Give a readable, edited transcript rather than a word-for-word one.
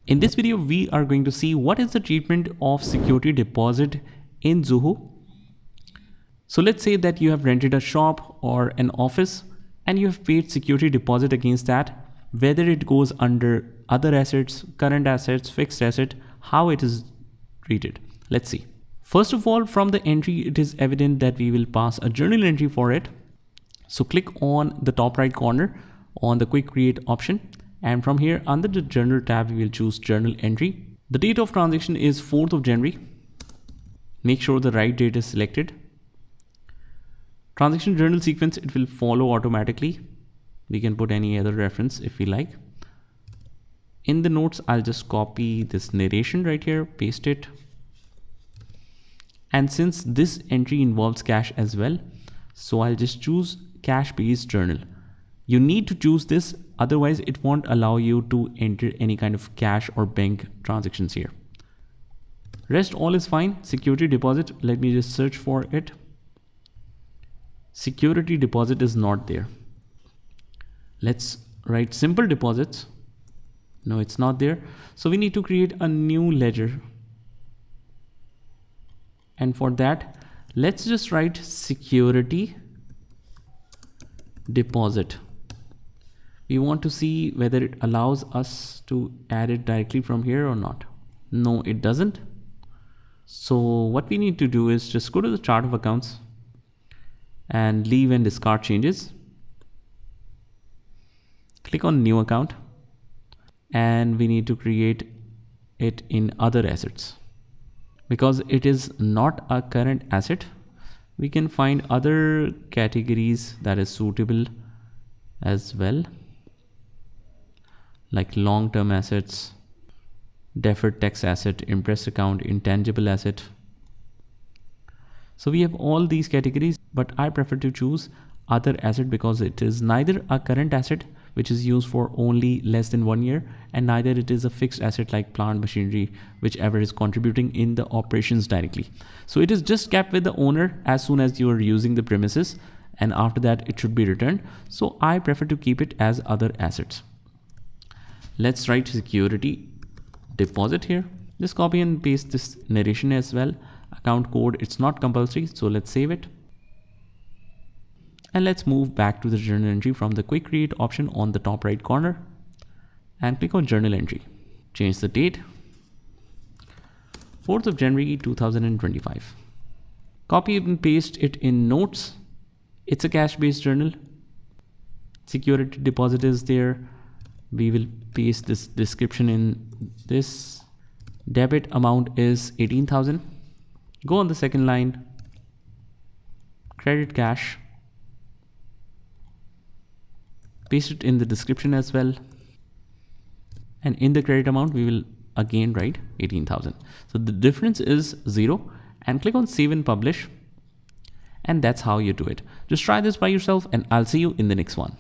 In this video, we are going to see what is the treatment of security deposit in Zoho. So let's say that you have rented a shop or an office and you have paid security deposit against that, whether it goes under other assets, current assets, fixed asset, how it is treated. Let's see. First of all, from the entry, it is evident that we will pass a journal entry for it. So click on the top right corner on the quick create option. And from here under the journal tab, we will choose journal entry. The date of transaction is 4th of January. Make sure the right date is selected. Transaction journal sequence, it will follow automatically. We can put any other reference if we like. In the notes, I'll just copy this narration right here, paste it. And since this entry involves cash as well, so I'll just choose cash based journal. You need to choose this, otherwise it won't allow you to enter any kind of cash or bank transactions here. Rest all is fine. Security deposit, let me just search for it. Security deposit is not there. Let's write simple deposits. No, it's not there. So we need to create a new ledger. And for that, let's just write security deposit. We want to see whether it allows us to add it directly from here or not. No, it doesn't. So what we need to do is just go to the chart of accounts and leave and discard changes. Click on new account and we need to create it in other assets. Because it is not a current asset, we can find other categories that is suitable as well, like long-term assets, deferred tax asset, interest account, intangible asset. So we have all these categories, but I prefer to choose other asset because it is neither a current asset, which is used for only less than 1 year, and neither it is a fixed asset like plant, machinery, whichever is contributing in the operations directly. So it is just kept with the owner as soon as you are using the premises, and after that it should be returned. So I prefer to keep it as other assets. Let's write security deposit here. Just copy and paste this narration as well. Account code, it's not compulsory, so let's save it. And let's move back to the journal entry from the quick create option on the top right corner and click on journal entry. Change the date, 4th of January 2025. Copy and paste it in notes. It's a cash based journal. Security deposit is there. We will paste this description in this. Debit amount is 18,000. Go on the second line, credit cash. Paste it in the description as well. And in the credit amount, we will again write 18,000. So the difference is 0, and click on save and publish. And that's how you do it. Just try this by yourself and I'll see you in the next one.